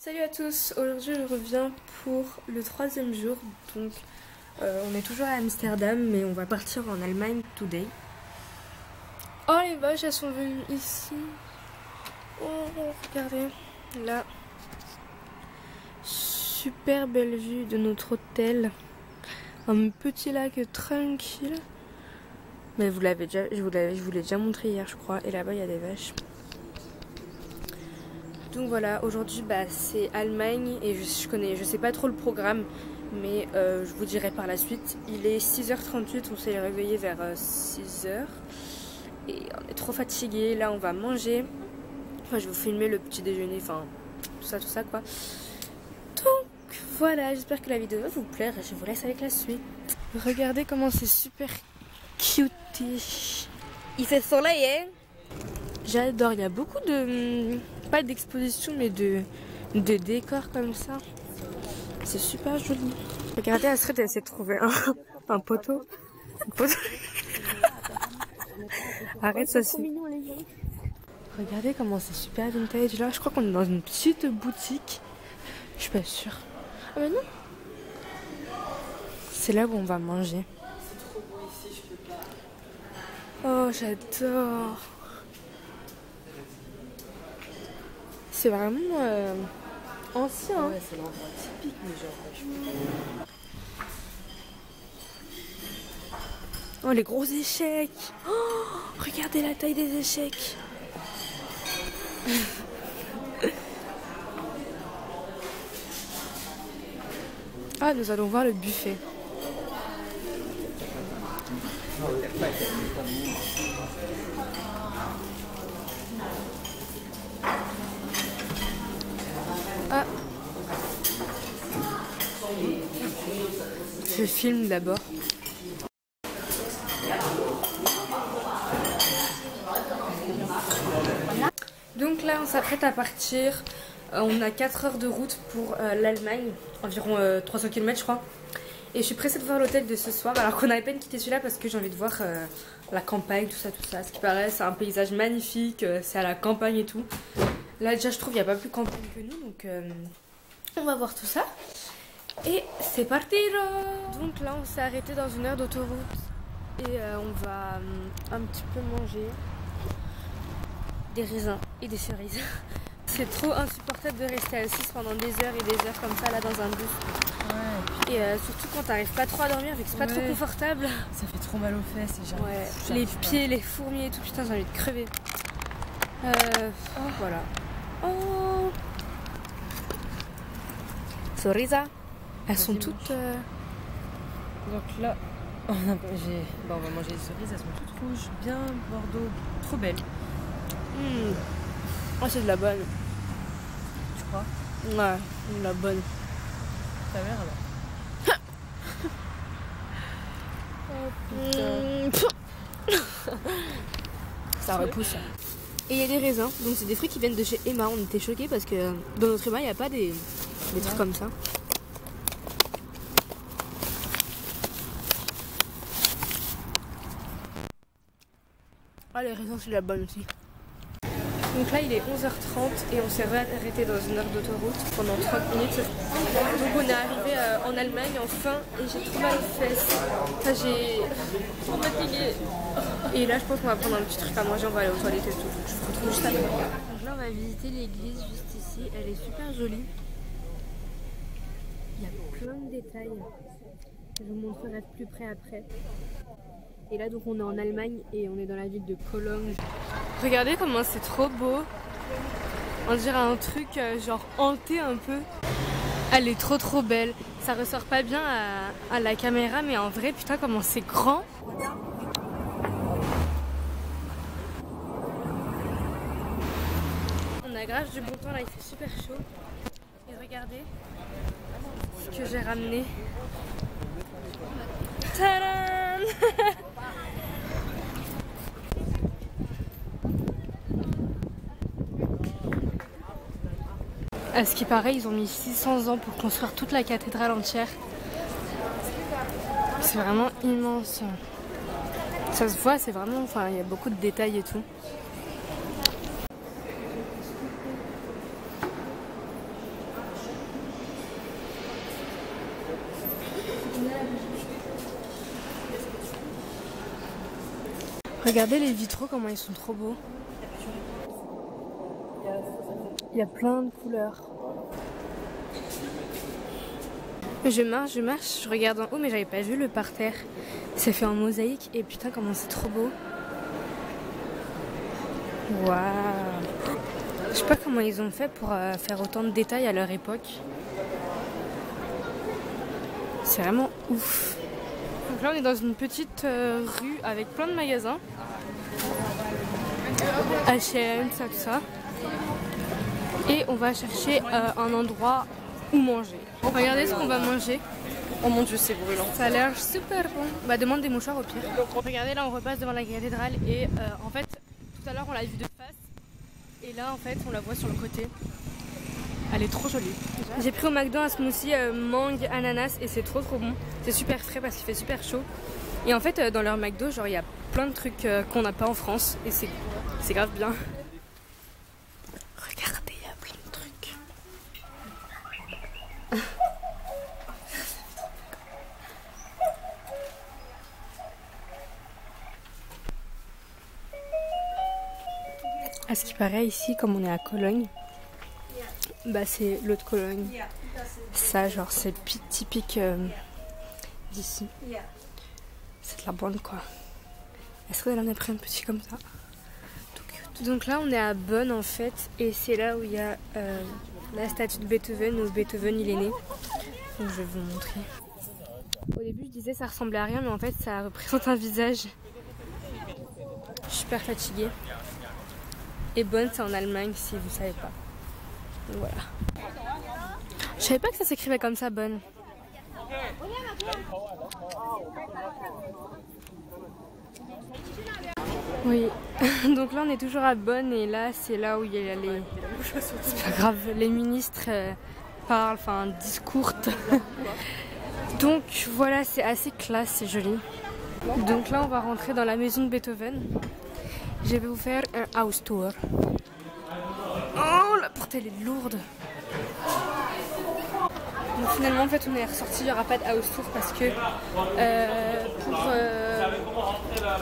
Salut à tous, aujourd'hui je reviens pour le 3e jour, donc on est toujours à Amsterdam mais on va partir en Allemagne today. Oh les vaches elles sont venues ici, oh regardez, là, super belle vue de notre hôtel, un petit lac tranquille, mais vous l'avez déjà, je vous l'ai déjà montré hier je crois, et là-bas il y a des vaches. Donc voilà, aujourd'hui c'est Allemagne et je sais pas trop le programme, mais je vous dirai par la suite. Il est 6h38, on s'est réveillé vers 6h et on est trop fatigué. Là on va manger, enfin je vais vous filmer le petit déjeuner, enfin tout ça quoi. Donc voilà, j'espère que la vidéo va vous plaire et je vous laisse avec la suite. Regardez comment c'est super cutie. Il fait soleil hein. J'adore, il y a beaucoup de... pas d'exposition mais de décors comme ça. C'est super joli. Regardez, Astrid elle essaie de trouver un poteau. Arrête ça c'est. Regardez comment c'est super vintage là. Je crois qu'on est dans une petite boutique. Je suis pas sûre. Ah mais non. C'est là où on va manger. C'est trop beau ici, je peux pas. Oh j'adore. C'est vraiment ancien. Ouais, c'est l'endroit typique, mais genre, je peux pas. Oh, les gros échecs. Oh, regardez la taille des échecs. Ah, nous allons voir le buffet. Ah. Je filme d'abord. Donc là on s'apprête à partir. On a 4 heures de route pour l'Allemagne, environ 300 km je crois. Et je suis pressée de voir l'hôtel de ce soir alors qu'on a à peine quitté celui-là parce que j'ai envie de voir la campagne, tout ça. Ce qui paraît c'est un paysage magnifique, c'est à la campagne et tout. Là déjà je trouve qu'il n'y a pas plus campagne que nous, donc on va voir tout ça. Et c'est parti là. Donc là on s'est arrêté dans une heure d'autoroute et on va un petit peu manger des raisins et des cerises. C'est trop insupportable de rester assise pendant des heures et des heures comme ça là dans un bus. Ouais. Et surtout quand t'arrives pas trop à dormir vu que c'est pas trop confortable. Ça fait trop mal aux fesses et ouais. Les pieds, les fourmis et tout, putain j'ai envie de crever. Voilà. Oh Sorisa. Elles sont toutes... Donc là, on va manger les cerises, elles sont toutes rouges, bien bordeaux, trop belles. Oh c'est de la bonne. Tu crois? Ouais, de la bonne. Ta mère alors? Oh putain. Ça repousse. Et il y a des raisins, donc c'est des fruits qui viennent de chez Emma. On était choqués parce que dans notre Emma il n'y a pas des trucs comme ça. Ah les raisins c'est de la bonne aussi. Donc là il est 11h30 et on s'est arrêté dans une heure d'autoroute pendant 30 minutes. Donc on est arrivé en Allemagne enfin et j'ai trop mal aux fesses. Enfin j'ai trop fatiguée. Et là je pense qu'on va prendre un petit truc à manger, on va aller aux toilettes et tout. Je vous retrouve juste après. Donc là on va visiter l'église juste ici, elle est super jolie. Il y a plein de détails. Je vous montrerai de plus près après. Et là donc on est en Allemagne et on est dans la ville de Cologne. Regardez comment c'est trop beau. On dirait un truc genre hanté un peu. Elle est trop belle. Ça ressort pas bien à la caméra mais en vrai putain comment c'est grand. On a grave du bon temps là, il fait super chaud. Et regardez ce que j'ai ramené. Tadam. À ce qui paraît, ils ont mis 600 ans pour construire toute la cathédrale entière. C'est vraiment immense. Ça se voit, c'est vraiment... Enfin, il y a beaucoup de détails et tout. Regardez les vitraux, comment ils sont trop beaux. Il y a plein de couleurs. Je marche, je regarde en haut, mais j'avais pas vu le parterre. C'est fait en mosaïque et putain, comment c'est trop beau. Waouh. Je sais pas comment ils ont fait pour faire autant de détails à leur époque. C'est vraiment ouf. Donc là, on est dans une petite rue avec plein de magasins. H&M, ça, tout ça. Et on va chercher un endroit où manger. Regardez ce qu'on va manger. Oh mon dieu, c'est brûlant. Ça a l'air super bon. Bah demande des mouchoirs au pire. Regardez, là on repasse devant la cathédrale et en fait tout à l'heure on l'a vue de face et là en fait on la voit sur le côté. Elle est trop jolie. J'ai pris au McDo un smoothie mangue ananas et c'est trop bon. C'est super frais parce qu'il fait super chaud. Et en fait dans leur McDo genre il y a plein de trucs qu'on n'a pas en France et c'est grave bien. Regardez, il y a plein de trucs. À ce qui paraît ici, comme on est à Cologne, bah c'est l'autre Cologne. Ça, genre, c'est typique d'ici. C'est de la bonne quoi. Est-ce qu'on en a pris un petit comme ça? Donc là, on est à Bonn en fait, et c'est là où il y a la statue de Beethoven, où Beethoven il est né. Donc je vais vous montrer. Au début, je disais ça ressemblait à rien, mais en fait, ça représente un visage. Je suis super fatiguée. Et Bonn, c'est en Allemagne, si vous savez pas. Donc voilà. Je savais pas que ça s'écrivait comme ça, Bonn. Oui. Donc là, on est toujours à Bonn, et là, c'est là où il y a les... C'est pas grave, les ministres parlent, enfin, discourent. Donc voilà, c'est assez classe, c'est joli. Donc là, on va rentrer dans la maison de Beethoven. Je vais vous faire un house tour. Oh, la porte elle est lourde. Donc finalement en fait on est ressorti, il n'y aura pas de house tour parce que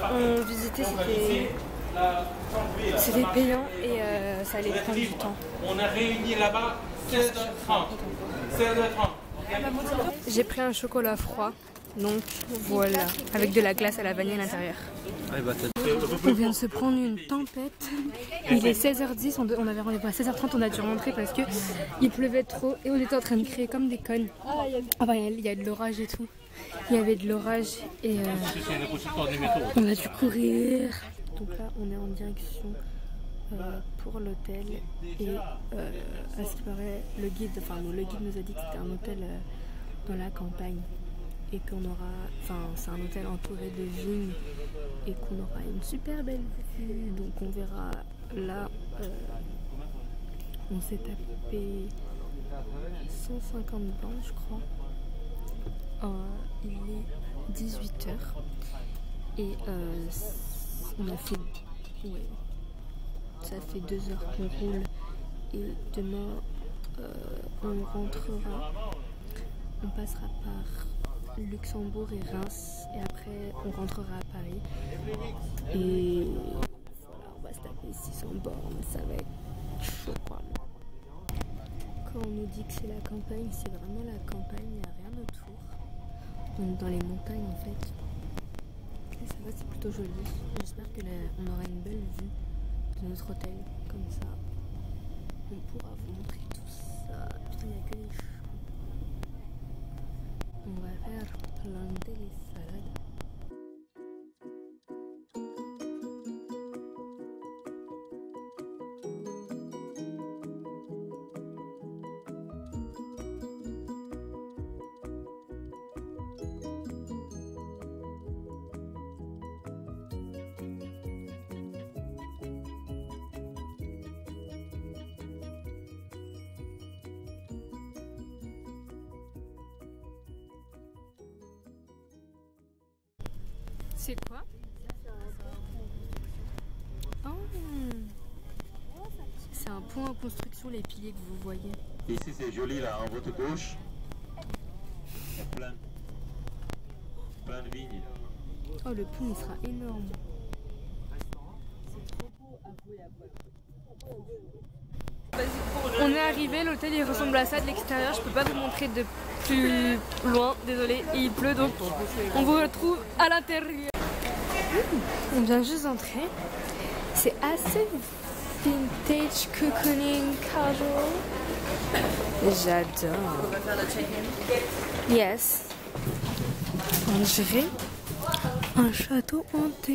pour visiter c'était payant et ça allait prendre du temps. On a réuni là-bas 16h30. 16h30. J'ai pris un chocolat froid. Donc voilà, avec de la glace à la vanille à l'intérieur. On vient de se prendre une tempête. Il est 16h10, on avait rendez-vous à 16h30, on a dû rentrer parce que il pleuvait trop et on était en train de crier comme des connes. Ah bah il y a de l'orage et tout. Il y avait de l'orage et on a dû courir. Donc là on est en direction pour l'hôtel et à ce qui paraît le guide nous a dit que c'était un hôtel dans la campagne. Et qu'on aura, enfin c'est un hôtel entouré de vignes et qu'on aura une super belle vue. Donc on verra là, on s'est tapé 150 bancs je crois. Il est 18h et on a fait, ouais, ça fait 2 heures qu'on roule et demain on rentrera, on passera par Luxembourg et Reims et après on rentrera à Paris et voilà, on va se taper 600 bornes, ça va être chaud quoi. Quand on nous dit que c'est la campagne, c'est vraiment la campagne, il n'y a rien autour. Donc dans les montagnes en fait. Et ça va, c'est plutôt joli. J'espère que on aura une belle vue de notre hôtel, comme ça on pourra vous montrer tout ça. Putain, il n'y a que des cheveux. On va faire planter les salades. C'est quoi? Oh, c'est un pont en construction, les piliers que vous voyez. Ici c'est joli là, en votre gauche. Il y a plein de vignes. Oh, le pont il sera énorme. On est arrivé, l'hôtel il ressemble à ça de l'extérieur, je peux pas vous montrer de plus loin, désolé, il pleut donc on vous retrouve à l'intérieur. On vient juste d'entrer, c'est assez vintage, cocooning, casual. J'adore. On va faire le check-in. Yes. On dirait un château hanté.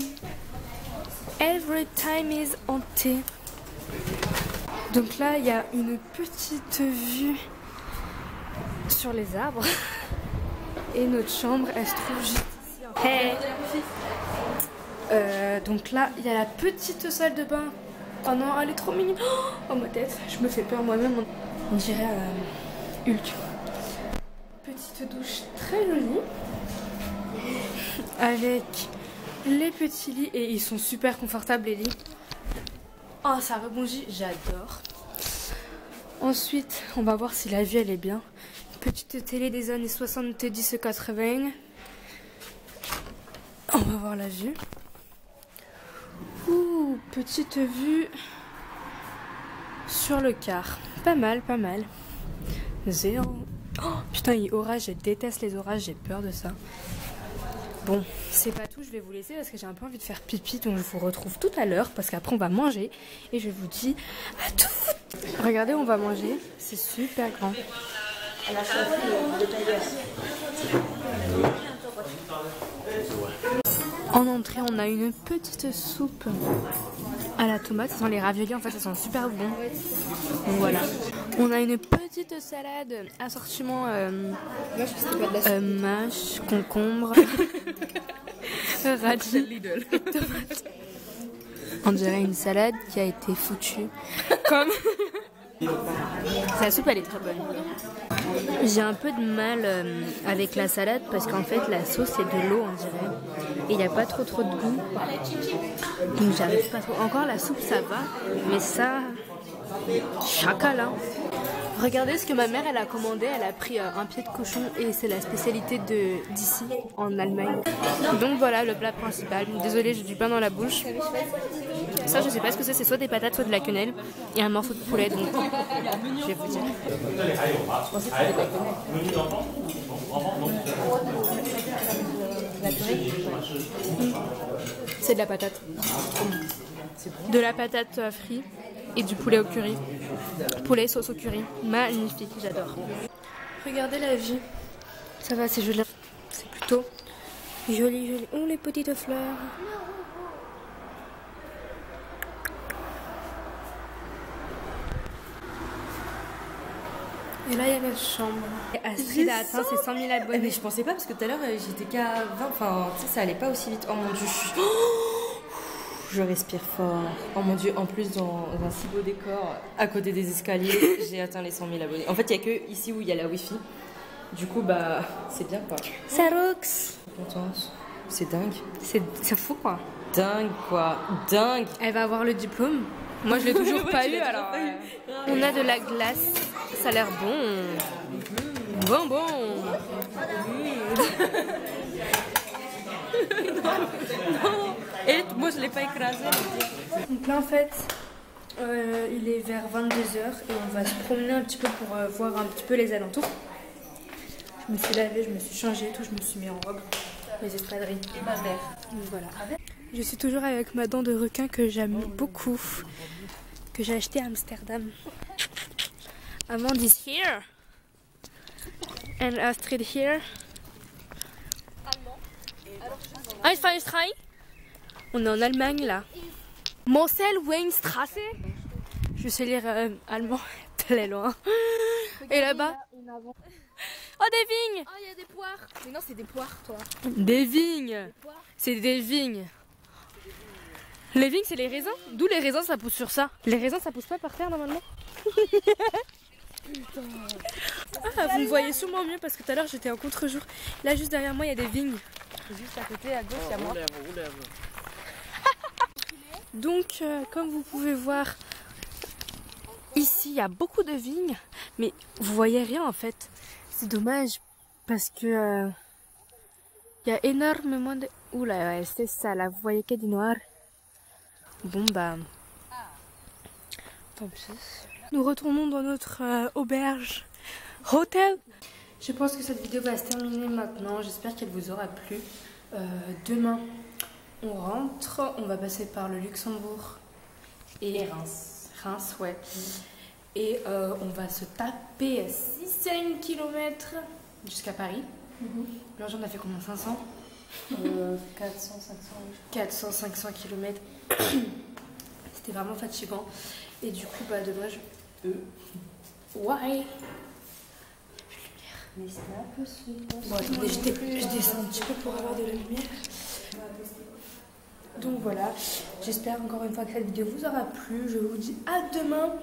Every time is hanté. Donc là, il y a une petite vue sur les arbres. Et notre chambre, elle se trouve juste ici. Hey. Donc là, il y a la petite salle de bain. Oh non, elle est trop mignonne. Oh ma tête, je me fais peur moi-même. On dirait Hulk. Petite douche très jolie. Avec les petits lits. Et ils sont super confortables les lits. Oh, ça rebondit, j'adore. Ensuite, on va voir si la vue elle est bien. Petite télé des années 70-80. On va voir la vue. Ouh, petite vue sur le car. Pas mal, pas mal. Zéro. Oh, putain, il orage, je déteste les orages, j'ai peur de ça. Bon, c'est pas tout, je vais vous laisser parce que j'ai un peu envie de faire pipi, donc je vous retrouve tout à l'heure parce qu'après on va manger et je vous dis à tout. Regardez, on va manger, c'est super grand. En entrée, on a une petite soupe à la tomate. Ça sent les raviolis, en fait, ça sent super bon. Donc voilà. On a une petite salade, assortiment mâche, concombre, radis, tomates. On dirait une salade qui a été foutue comme... La soupe, elle est très bonne. J'ai un peu de mal avec la salade parce qu'en fait la sauce c'est de l'eau on dirait et il n'y a pas trop de goût, donc j'arrive pas trop. Encore la soupe ça va, mais ça chacal hein. Regardez ce que ma mère elle a commandé, elle a pris un pied de cochon et c'est la spécialité d'ici en Allemagne. Donc voilà le plat principal. Désolée, j'ai du pain dans la bouche. Ça je sais pas ce que c'est soit des patates soit de la quenelle et un morceau de poulet, donc je vais vous dire. C'est de la patate. De la patate frite et du poulet au curry. Poulet sauce au curry. Magnifique, j'adore. Regardez la vue. Ça va, c'est joli. C'est plutôt joli, joli. Oh, les petites fleurs. Et là, il y a notre chambre. Astrid a atteint ses 100 000 abonnés. Mais je pensais pas parce que tout à l'heure j'étais qu'à 20. Enfin, tu sais, ça allait pas aussi vite. Oh mon dieu. Je respire fort. Oh mon dieu, en plus dans un si beau décor, à côté des escaliers, j'ai atteint les 100 000 abonnés. En fait, il n'y a que ici où il y a la wifi. Du coup, bah, c'est bien quoi. Ça rocks. Contente. C'est dingue. C'est fou quoi. Dingue quoi. Dingue. Elle va avoir le diplôme. Moi, je l'ai toujours pas eu alors. On a de la glace. Ça a l'air bon. Bon, bon. Non. Et moi, je l'ai pas écrasé. Donc là, en fait, il est vers 22 h et on va se promener un petit peu pour voir un petit peu les alentours. Je me suis lavée, je me suis changée et tout, je me suis mis en robe, les espadrilles. Donc voilà. Je suis toujours avec ma dent de requin que j'aime beaucoup, que j'ai acheté à Amsterdam. Amand is here. And Astrid here. On est en Allemagne là. Mosel Weinstraße. Je sais lire allemand très loin. Et là-bas. Oh, des vignes. Oh, il y a des poires. Mais non, c'est des poires, toi. Des vignes. C'est des vignes. Les vignes, c'est les raisins. D'où les raisins, ça pousse sur ça. Les raisins, ça pousse pas par terre normalement. Putain. Ah, vous me voyez sûrement mieux parce que tout à l'heure j'étais en contre-jour. Là, juste derrière moi, il y a des vignes. Juste à côté, à gauche, il y a moi. Donc, comme vous pouvez voir, ici, il y a beaucoup de vignes, mais vous voyez rien en fait. C'est dommage parce que il y a énormément de... Oula, ouais, c'est ça là, vous voyez qu'il y a du noir. Bon bah, tant pis. Nous retournons dans notre auberge hôtel. Je pense que cette vidéo va se terminer maintenant. J'espère qu'elle vous aura plu. Demain, on rentre. On va passer par le Luxembourg et Reims. Reims, ouais. Et on va se taper 6-5 km jusqu'à Paris. Là, j'en ai fait combien? 500 400, 500. 400-500 km. C'était vraiment fatigant. Et du coup, bah, demain, ouais. Mais c'est un peu super. Bon, attendez, je descends un petit peu pour avoir de la lumière. Donc voilà, j'espère encore une fois que cette vidéo vous aura plu. Je vous dis à demain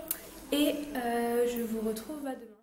et je vous retrouve à demain.